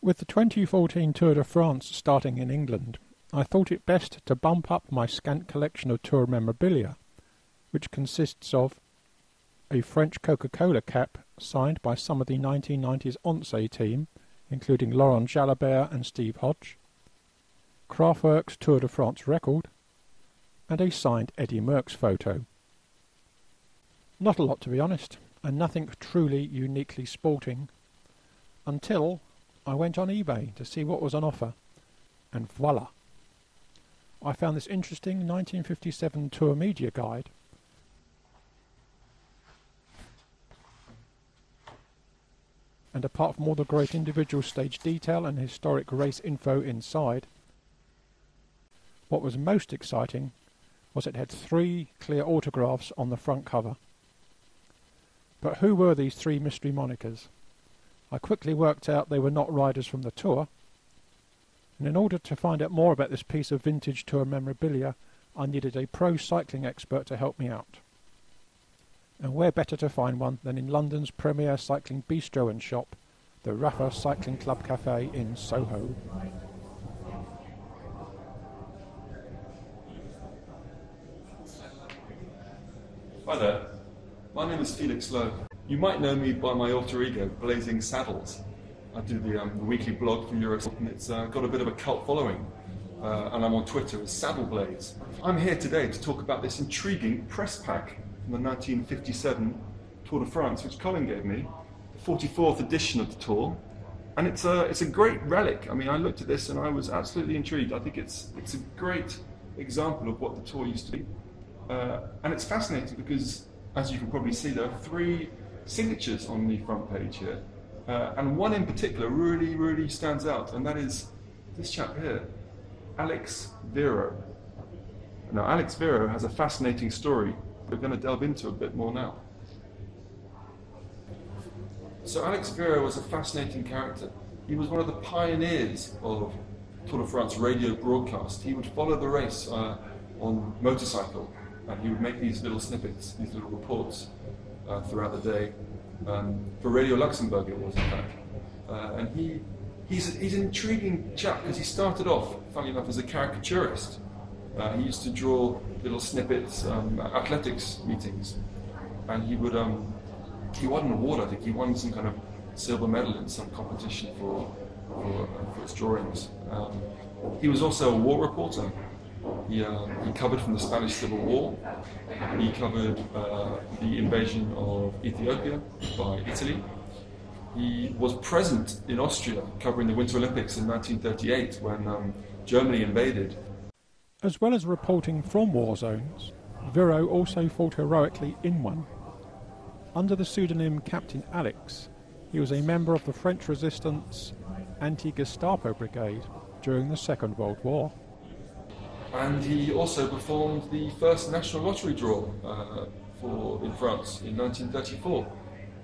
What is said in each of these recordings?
With the 2014 Tour de France starting in England, I thought it best to bump up my scant collection of Tour memorabilia, which consists of a French Coca-Cola cap signed by some of the 1990s Once team, including Laurent Jalabert and Steve Hodge, Kraftwerk's Tour de France record, and a signed Eddy Merckx photo. Not a lot, to be honest, and nothing truly uniquely sporting, until I went on eBay to see what was on offer, and voila! I found this interesting 1957 Tour media guide. And apart from all the great individual stage detail and historic race info inside, what was most exciting was it had 3 clear autographs on the front cover. But who were these 3 mystery monikers? I quickly worked out they were not riders from the Tour, and in order to find out more about this piece of vintage Tour memorabilia, I needed a pro cycling expert to help me out. And where better to find one than in London's premier cycling bistro and shop, the Rafa Cycling Club Cafe in Soho. Hi there, my name is Felix Lowe. You might know me by my alter ego, Blazin Saddles. I do the weekly blog for Eurosport, and it's got a bit of a cult following, and I'm on Twitter as Saddle Blaze. I'm here today to talk about this intriguing press pack from the 1957 Tour de France, which Colin gave me, the 44th edition of the Tour, and it's a great relic. I mean, I looked at this and I was absolutely intrigued. I think it's a great example of what the Tour used to be, and it's fascinating because, as you can probably see, there are 3 signatures on the front page here. And one in particular really stands out, and that is this chap here, Alex Virot. Now, Alex Virot has a fascinating story we're going to delve into a bit more now. So Alex Virot was a fascinating character. He was one of the pioneers of Tour de France radio broadcast. He would follow the race on motorcycle, and he would make these little snippets, these little reports throughout the day. For Radio Luxembourg it was, in fact. And he's an intriguing chap because he started off, funny enough, as a caricaturist. He used to draw little snippets at athletics meetings, and he won an award, I think. He won some kind of silver medal in some competition for his drawings. He was also a war reporter. He covered from the Spanish Civil War. He covered the invasion of Ethiopia by Italy. He was present in Austria covering the Winter Olympics in 1938 when Germany invaded. As well as reporting from war zones, Virot also fought heroically in one. Under the pseudonym Captain Alex, he was a member of the French Resistance anti-Gestapo brigade during the Second World War. And he also performed the first national lottery draw in France in 1934.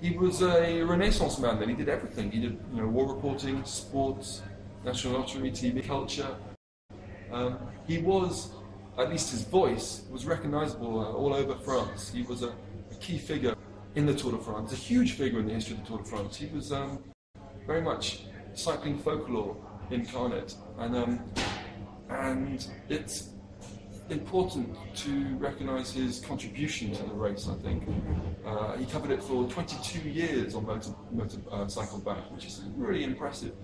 He was a Renaissance man then. He did everything. He did war reporting, sports, national lottery, TV, culture. He was, at least his voice, was recognisable all over France. He was a key figure in the Tour de France, a huge figure in the history of the Tour de France. He was very much cycling folklore incarnate. And it's important to recognise his contribution to the race, I think. He covered it for 22 years on motorcycle back, which is really impressive.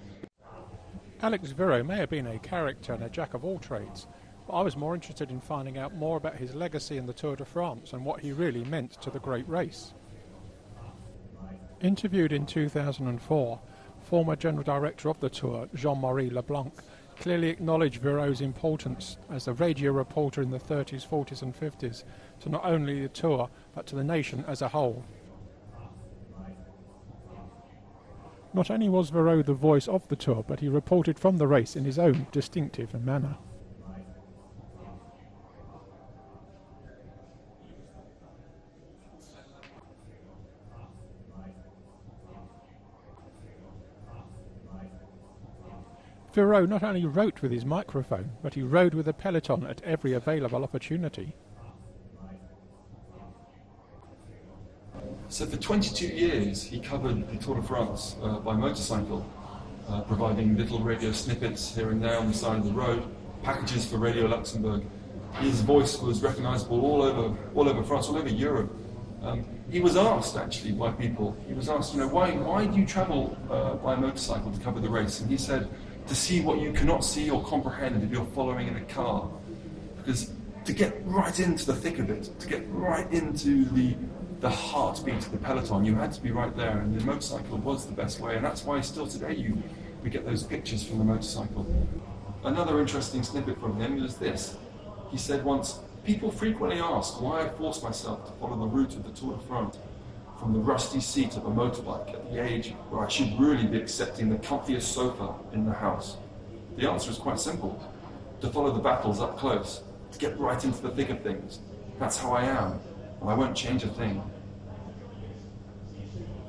Alex Virot may have been a character and a jack of all trades, but I was more interested in finding out more about his legacy in the Tour de France and what he really meant to the great race. Interviewed in 2004, former General Director of the Tour, Jean-Marie Leblanc, clearly acknowledged Virot's importance as a radio reporter in the 30s, 40s and 50s to not only the Tour but to the nation as a whole. Not only was Virot the voice of the Tour, but he reported from the race in his own distinctive manner. Virot not only wrote with his microphone, but he rode with the peloton at every available opportunity. So for 22 years he covered the Tour de France by motorcycle. providing little radio snippets here and there on the side of the road, packages for Radio Luxembourg. His voice was recognisable all over France, all over Europe. He was asked, actually, by people, why do you travel by motorcycle to cover the race? And he said, to see what you cannot see or comprehend if you're following in a car. Because to get right into the thick of it, to get right into the heartbeat of the peloton, you had to be right there, and the motorcycle was the best way, and that's why still today we get those pictures from the motorcycle. Another interesting snippet from him was this. He said once, people frequently ask why I force myself to follow the route of the Tour de France from the rusty seat of a motorbike at the age where I should really be accepting the comfiest sofa in the house. The answer is quite simple. To follow the battles up close, to get right into the thick of things. That's how I am, and I won't change a thing.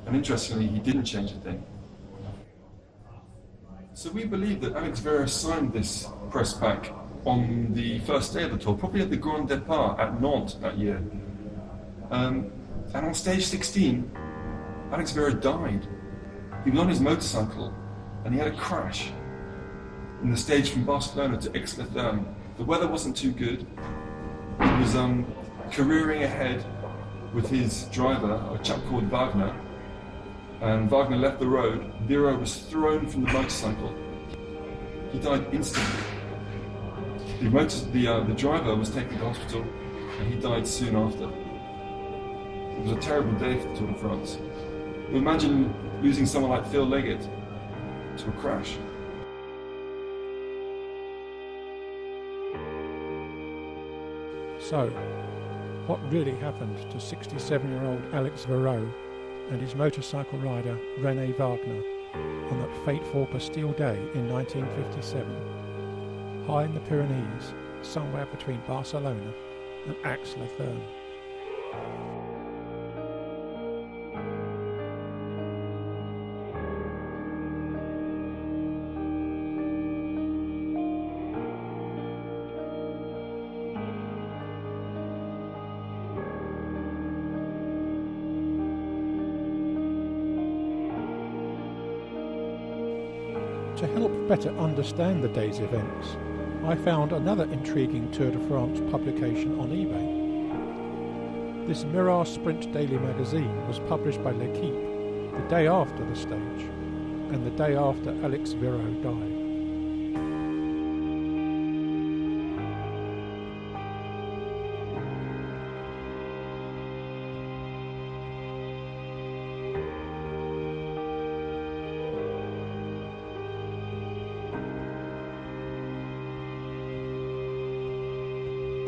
And interestingly, he didn't change a thing. So we believe that Alex Virot signed this press pack on the first day of the tour, probably at the Grand Départ at Nantes that year. And on stage 16, Alex Virot died. He was on his motorcycle and he had a crash in the stage from Barcelona to Aix-les-Thermes. The weather wasn't too good. He was careering ahead with his driver, a chap called Wagner, and Wagner left the road. Virot was thrown from the motorcycle. He died instantly. The driver was taken to the hospital, and he died soon after. It was a terrible day for the Tour de France. You imagine losing someone like Phil Leggett to a crash. So, what really happened to 67-year-old Alex Virot and his motorcycle rider René Wagner on that fateful Bastille Day in 1957, high in the Pyrenees, somewhere between Barcelona and Aix-les-Thermes? To help better understand the day's events, I found another intriguing Tour de France publication on eBay. This Mirage Sprint daily magazine was published by L'Équipe the day after the stage, and the day after Alex Virot died.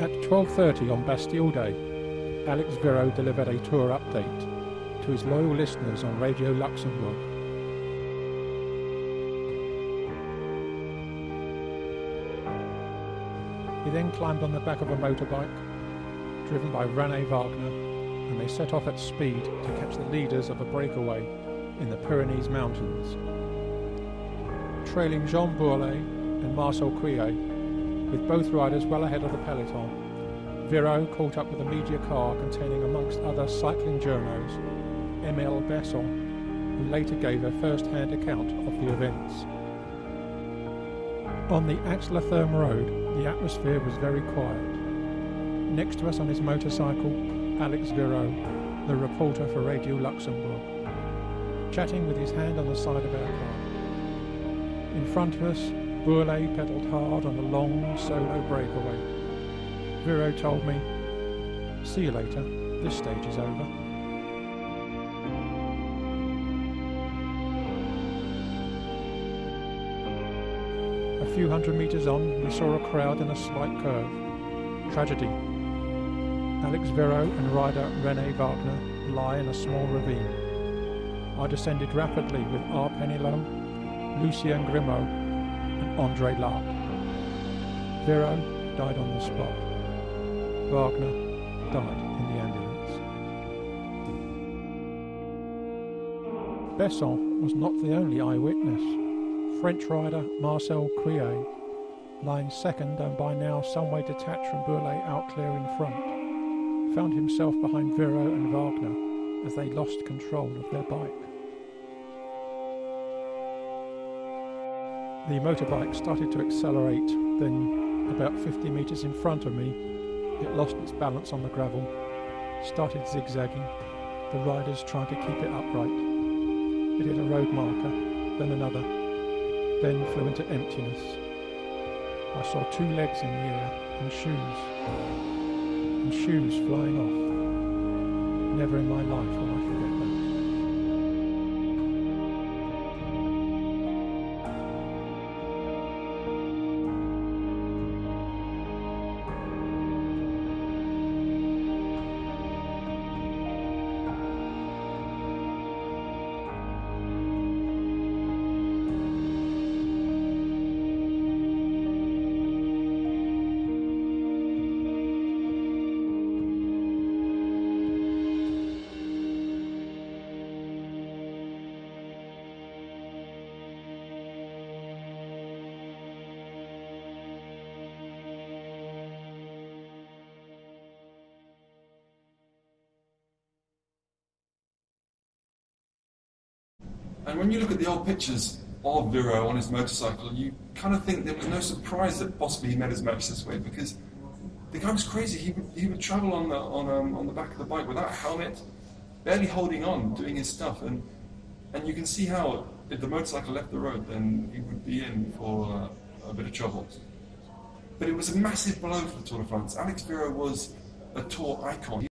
At 12:30 on Bastille Day, Alex Virot delivered a tour update to his loyal listeners on Radio Luxembourg. He then climbed on the back of a motorbike, driven by René Wagner, and they set off at speed to catch the leaders of a breakaway in the Pyrenees Mountains. Trailing Jean Bourlet and Marcel Couillet, with both riders well ahead of the peloton, Virot caught up with a media car containing, amongst other cycling journos, Emile Besson, who later gave a first-hand account of the events. On the Aix-les-Thermes road, the atmosphere was very quiet. Next to us on his motorcycle, Alex Virot, the reporter for Radio Luxembourg, chatting with his hand on the side of our car. In front of us, Bourlet pedalled hard on a long solo breakaway. Virot told me, "See you later, this stage is over." A few hundred metres on, we saw a crowd in a slight curve. Tragedy. Alex Virot and rider René Wagner lie in a small ravine. I descended rapidly with R. Penelon, Lucien Grimaud, and André Lark. Virot died on the spot. Wagner died in the ambulance. Besson was not the only eyewitness. French rider Marcel Couillet, lying second and by now some way detached from Bourlet out clear in front, found himself behind Virot and Wagner as they lost control of their bike. The motorbike started to accelerate, then about 50 metres in front of me, it lost its balance on the gravel, started zigzagging, the riders trying to keep it upright. It hit a road marker, then another, then flew into emptiness. I saw 2 legs in the air, and shoes flying off. Never in my life will I forget that. And when you look at the old pictures of Virot on his motorcycle, you kind of think there was no surprise that possibly he met his match this way, because the guy was crazy. He would travel on the back of the bike without a helmet, barely holding on, doing his stuff, and you can see how if the motorcycle left the road, then he would be in for a bit of trouble. But it was a massive blow for the Tour de France. Alex Virot was a Tour icon.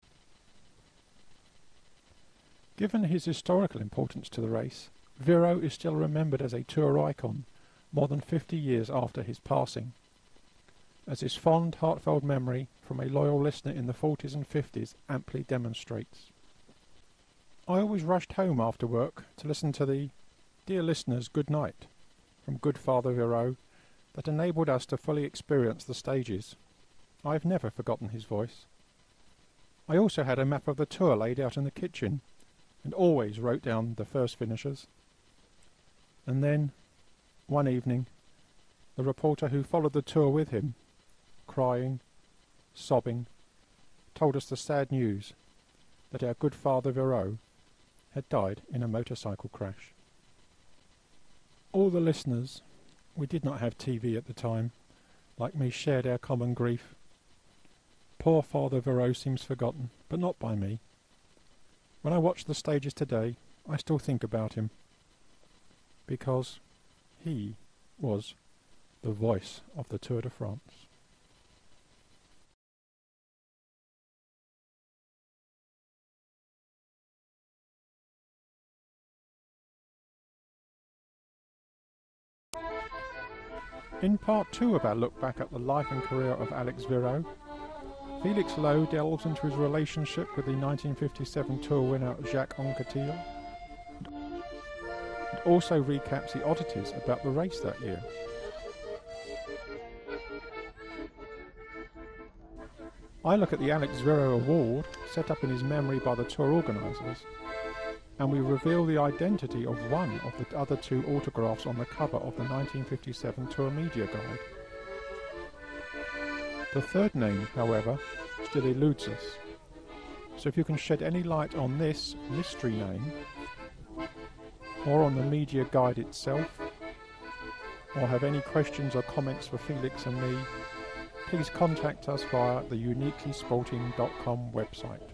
Given his historical importance to the race, Virot is still remembered as a Tour icon more than 50 years after his passing, as his fond, heartfelt memory from a loyal listener in the 40s and 50s amply demonstrates. I always rushed home after work to listen to the "Dear Listeners, Good Night" from good Father Virot that enabled us to fully experience the stages. I have never forgotten his voice. I also had a map of the Tour laid out in the kitchen, and always wrote down the first finishers. And then, one evening, the reporter who followed the Tour with him, crying, sobbing, told us the sad news that our good Father Virot had died in a motorcycle crash. All the listeners, we did not have TV at the time, like me shared our common grief. Poor Father Virot seems forgotten, but not by me. When I watch the stages today, I still think about him, because he was the voice of the Tour de France. In part 2 of our look back at the life and career of Alex Virot, Felix Lowe delves into his relationship with the 1957 Tour winner Jacques Anquetil, and also recaps the oddities about the race that year. I look at the Alex Virot Award set up in his memory by the tour organisers, and we reveal the identity of one of the other 2 autographs on the cover of the 1957 Tour Media Guide. The third name, however, still eludes us, so if you can shed any light on this mystery name, or on the media guide itself, or have any questions or comments for Felix and me, please contact us via the uniquelysporting.com website.